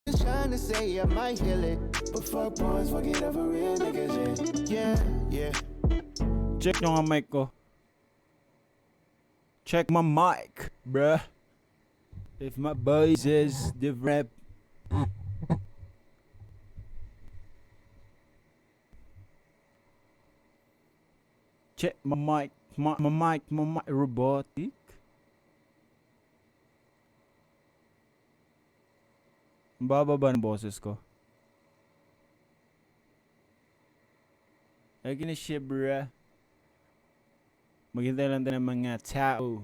Just trying to say I might heal it, but fuck boys, forget over real niggas, yeah, yeah. Check nyo nga mic ko. Check my mic, bruh. If my voice is different. Check my mic. My mic robotic. Ang baba ba ng boses ko? Ay, siya, bruh. Maghintay lang tayo ng mga tao.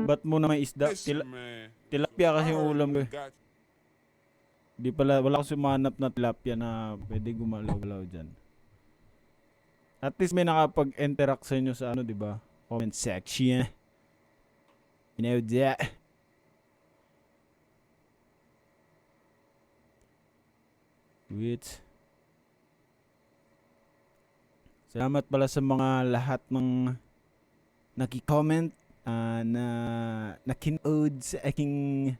Ba't mo na may isda? Tilapia kasi yung ulam ko. Di pala, wala akong sumanap na tilapia na pwede gumalaw-galaw dyan. At least may nakapag-interact sa inyo sa ano, di ba? Comment section. You know that. Wait. Salamat pala sa mga lahat ng naki-comment na nakinood sa aking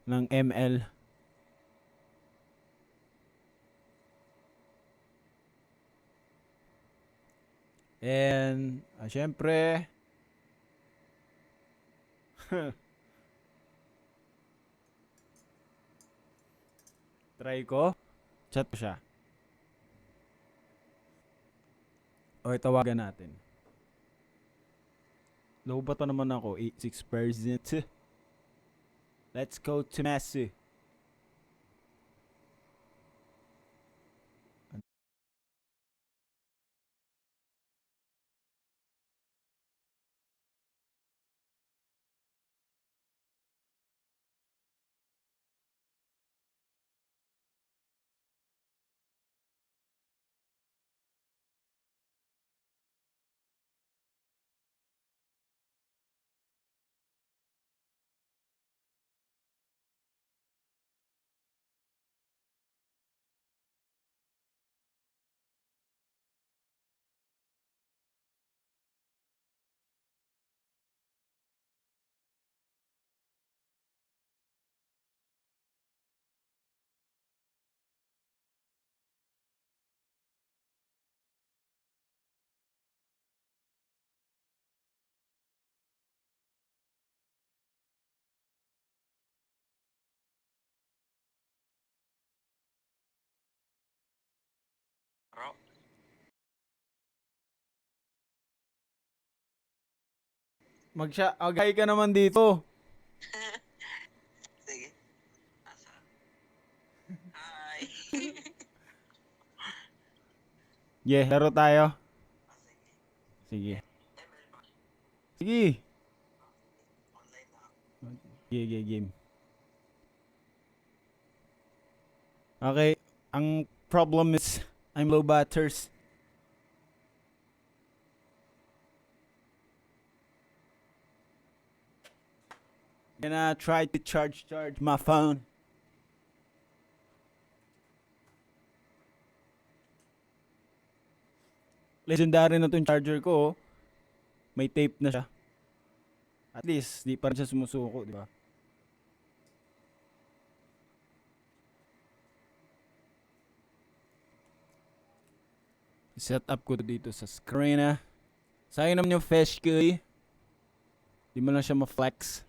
ng ML. And syempre try ko. Chat ko siya. O tawagan natin. Low ba to naman ako? 86%. Let's go to Messi. Agay ka naman dito. Sige. Asa? Hi. Yeah, laro tayo. Sige. Sige. Sige. Online na. Game. Okay, ang problem is I'm low batters. Gonna try to charge my phone. Legendary na tong charger ko. May tape na siya. At least, di pa rin siya sumusuko, di ba? Set up ko dito sa screen. Sayang naman yung fish ko eh. Di mo lang siya ma-flex.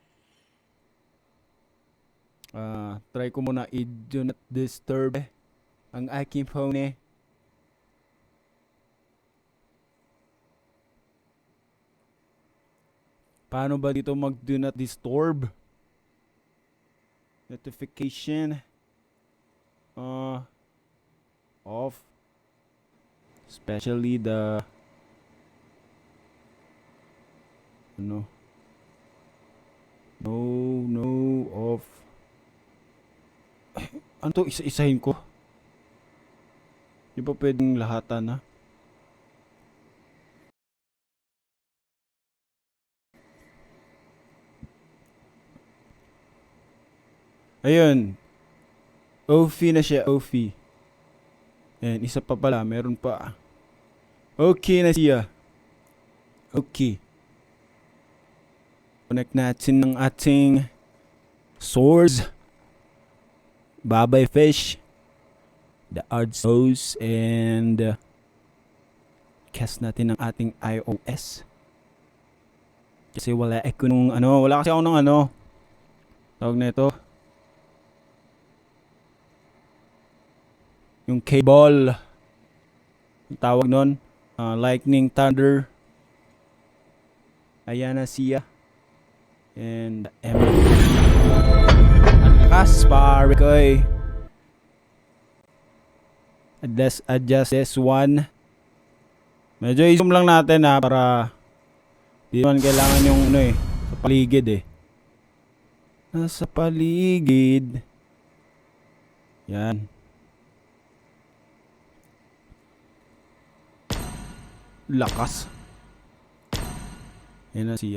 Try ko muna i-do not disturb ang aking phone eh. Paano ba dito mag do not disturb? Notification. Off. Especially the no, off. Ano to? Isa-isahin ko. Di ba pwedeng lahatan na? Ayun. Ofi na siya, Ofi. And isa pa pala, meron pa. Okay na siya. Okay. Connect natin ng ating swords. Babay fish. The Ardzos and cast natin ng ating iOS. Kasi wala ako nung wala kasi ako nung tawag na ito. Yung cable. Yung tawag nun. Lightning Thunder. Ayan na siya. And Kaspar koy. Adjust this one. Medyo i-zoom lang natin para di naman kailangan yung sa paligid nasa paligid. Yan. Lakas. Yan na si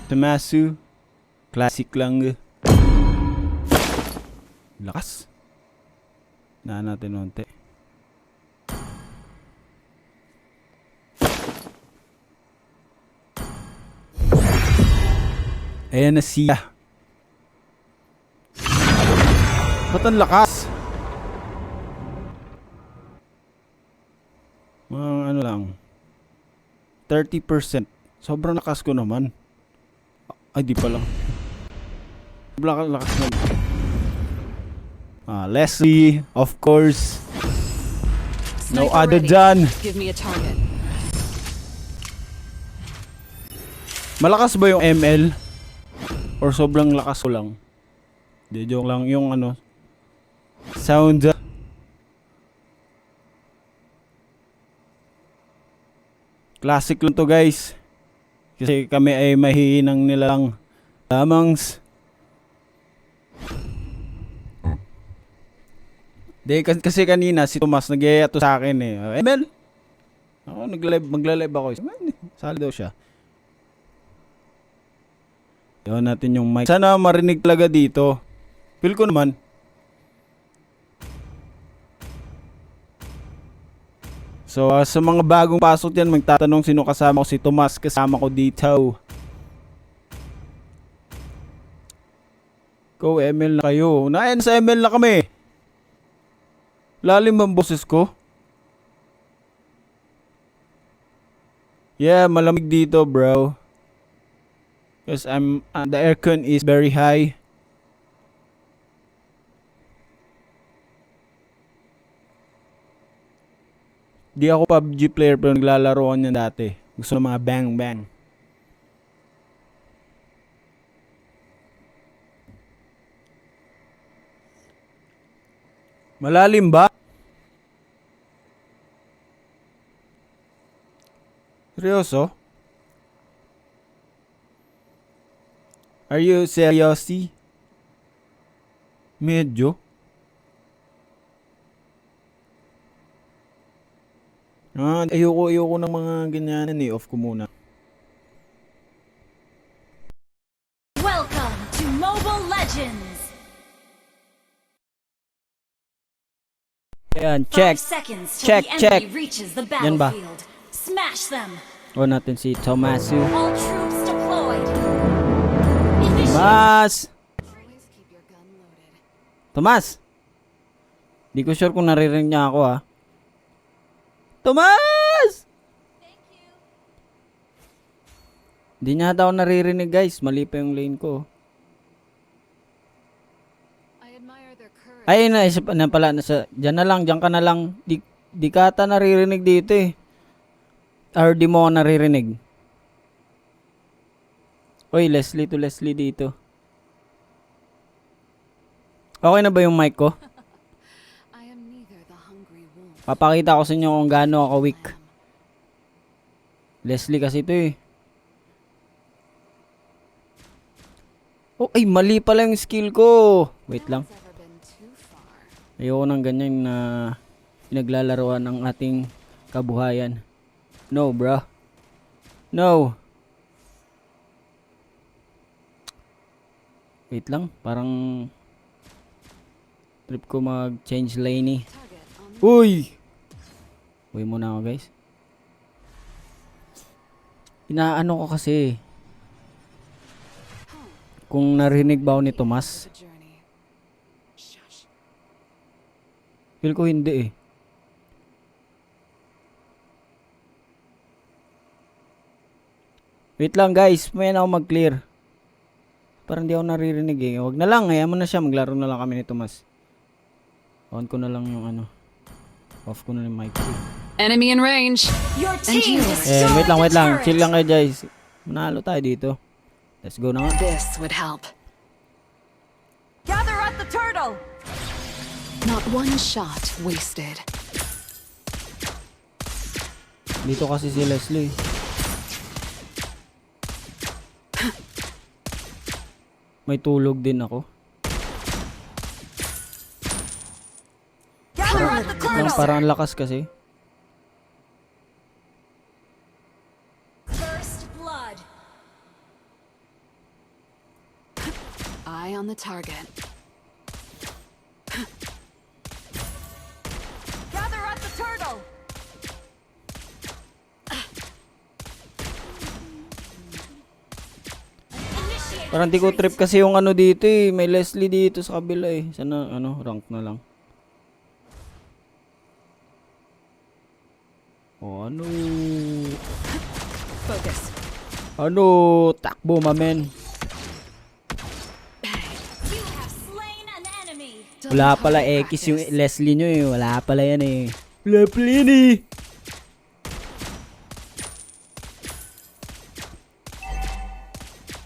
Tomasu. Classic lang. Lakas. Na natin unti. Ayan na siya. Ba't ang lakas? Mga lang. 30%. Sobrang lakas ko naman. Ay, di pa lang. Sobrang lakas naman. Leslie, of course. No other dyan. Give me a target. Malakas ba yung ML? Or sobrang lakas ko lang? Di, joke lang yung sound. Classic lang to guys. Kasi kami ay mahihinang nilang lamangs. Kasi kanina si Tomas nag-yaya to sa akin ML. Ako magla-live ako. Sali daw siya. Yawan natin yung mic. Sana marinig talaga dito. Feel ko naman. So sa mga bagong pasok yan, magtatanong sino kasama ko. Si Tomas kasama ko dito. Go ML na kayo. Naen sa ML na kami. Lalim ang boses ko. Yeah, malamig dito, bro. Because the aircon is very high. Di ako PUBG player pero naglalaro ko niyan dati. Gusto ng mga bang bang. Malalim ba? Seryoso? Are you seriously? Medyo? Ayoko ng mga ganyanan Off ko muna. Welcome to Mobile Legends. Ayan, check. 5 seconds till the check. enemy reaches the Yan ba? battlefield. Smash them. O natin si Tomasu. All troops deployed. Initiate. Tomas! Tomas! Di ko sure kung naririnig niya ako Tomas! Di niya daw naririnig guys. Mali pa yung lane ko. Ay na, isa pa na pala. Diyan na lang, diyan ka na lang. Di ka ata naririnig dito Or di mo naririnig. Oy, Leslie dito. Okay na ba yung mic ko? I am neither the hungry wolf. Papakita ko sa inyo kung gaano ako weak. Leslie kasi ito eh. Oh, ay mali pala yung skill ko. Wait lang. Has ever been too far. Ayoko ng ganyan na pinaglalaroan ng ating kabuhayan. No, bro. No. Wait lang, parang trip ko mag-change lane eh. Target on Uy! Uy muna ako guys. Inaano ko kasi kung narinig ba ako ni Tomas. the journey. Shush. Feel ko hindi eh. Wait lang guys, may ako mag-clear. Parang di ako naririnig eh. Huwag na lang, hayaan mo na siya. Maglaro na lang kami ni Tomas. On ko na lang yung ano. Off ko na yung mic. Enemy in range. Your team destroyed Wait lang, the wait lang. turret. Chill lang kayo guys. Manalo tayo dito. Let's go na nga. This would help. Gather at the turtle. Not one shot wasted. Dito kasi si Leslie. May tulog din ako. Gather at the Lang turtle. parang ang lakas kasi. First blood. Eye on the target. Gather at the turtle. Initiate. Parang di ko trip kasi yung ano dito eh. May Leslie dito sa kabila eh. Sana ano, rank na lang. O ano? Focus. Ano? Takbo mamen. You have slain an enemy. Wala pala X yung Leslie nyo eh. Wala pala yan eh. Wala pala yan eh.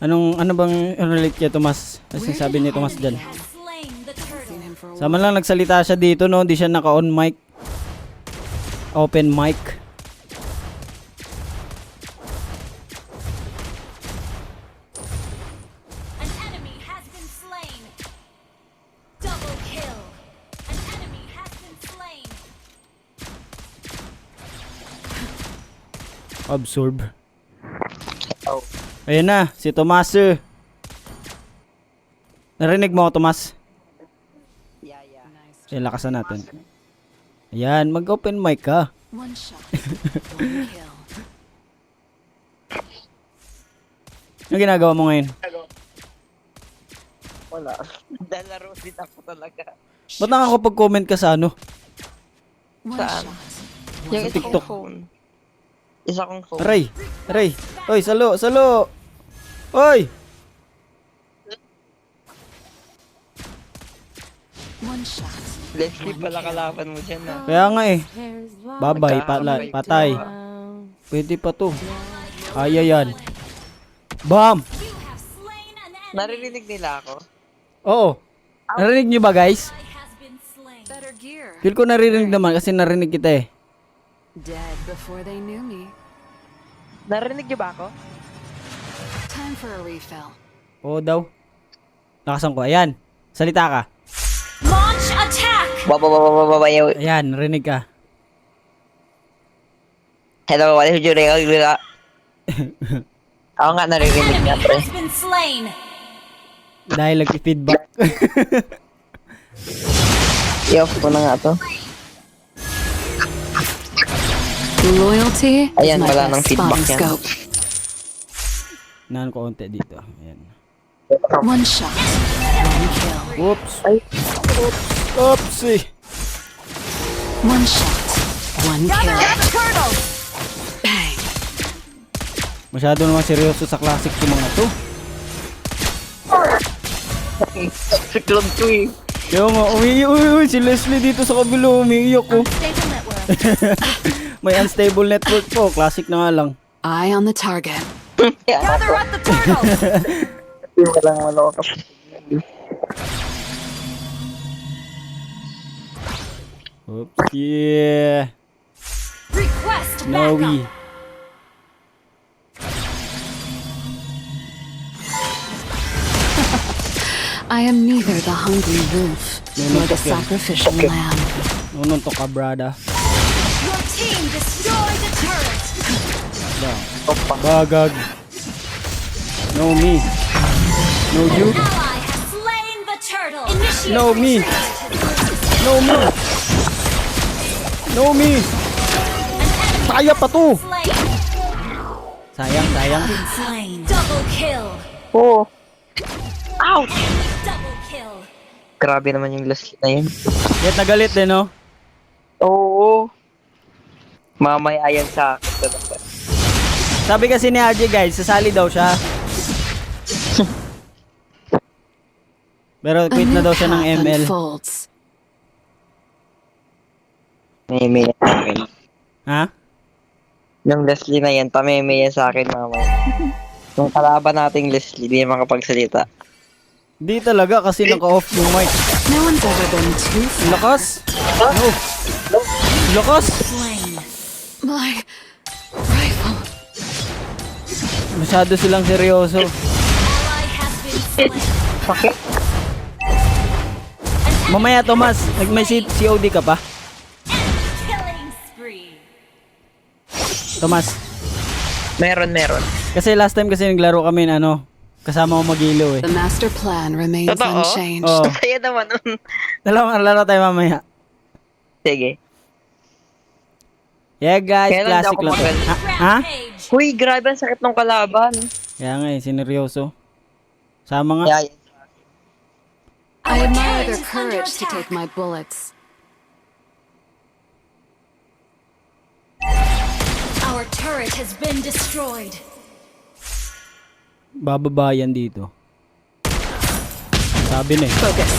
Ano bang relate kay Tomas? Kasi sabi ni Tomas dyan. Has slain the turtle. Seen him for a Sama lang nagsalita siya dito no. Hindi siya naka-on mic. Open mic. An enemy has been slain. Double kill. An enemy has been slain. Absorb. Ayun na, si Tomas. Narinig mo ako, Tomas? nice. Eh, lakasan natin. Ayan, mag-open mic ka. One shot. One kill. Ano ginagawa mo ngayon? Wala. Dalaro din ako talaga. Ba't nakakapag-comment ka sa ano? One Saan? shot. Yung isa TikTok. kong phone. Isa kong phone. Aray! Aray! Oy, salo! Salo! Oy! One shot. Leslie pala kalaban mo dyan ah. Kaya nga eh. Babay, patay. Pwede pa to. Ay, yan. Bam! You have slain an enemy. Naririnig nila ako? Oo. Narinig niyo ba guys? Ally has been slain. Better gear. Feel ko naririnig naman kasi narinig kita eh. Dead before they knew me. Narinig niyo ba ako? Time for a refill. Oo daw. Nakasan ko. Ayan. Salita ka. Launch attack. Babababababayaw. Ayan, narinig ka. Hello, what is your name? Ako nga naririnig niya, Enemy pre. has been slain. Dahil nag-feedback. I-off ko na nga to. Loyalty Ayan, is my wala nang best feedback spotting yan. scope. Naan ko onte dito. Ayan. One shot. One kill. Whoops. Oopsie. One shot. One kill. The turtle. Bang. Masyado naman seryoso sa classic yung mga to. Siklog to eh. Kaya nga, uy, si Leslie dito sa kabilo, umiiyak ko. Stable network. May unstable network po, classic na nga lang. Eye on the target. Gather at the turtle. Walang maloka. Oops, yeah. Request No backup. we. I am neither the hungry wolf nor the sacrificial lamb. Nununtok ka, brada. Your team destroyed the turret. Bagag. No me. No you. Ally has slain the turtle. Initiate No me. retreat. No me. No me. Kaya pa to. Slain. Sayang, sayang. Slain. Double kill. Oh. Ouch! Double kill. Grabe naman yung last na yun. Get na galit din, no? Oo. Mamaya yan sa akin talaga. Sabi kasi ni Aji, guys, sasali daw siya. Pero A quit na new daw siya ng path ML. unfolds. Meme yan sa akin. Ha? Yung Leslie na yan, pameme yan sa akin mamaya. Yung kalaban nating Leslie, di makapagsalita. Di talaga kasi naka-off yung mic. No one's ever been too far. Lakas. No. Lakas. Slain. My rifle. Masyado silang seryoso. Ally has been slain. Bakit? Mamaya, Tomas, may COD ka pa? Killing spree. Tomas. Meron. Kasi last time kasi naglaro kami kasama ko mag-ilo eh. The master plan remains Totoo? unchanged. Oo. Kaya naman nun. Dalawang laro tayo mamaya. Sige. Yeah guys, Kailan classic daw ako lang to. magaling? Ha? Rampage. Huy, grabe ang sakit ng kalaban. Kaya nga eh, sineryoso. Sama nga. Kaya yan. I Our admire turret their is under courage to attack. take my bullets. Our turret has been destroyed. Bababayan dito. Sabi na eh. Focus.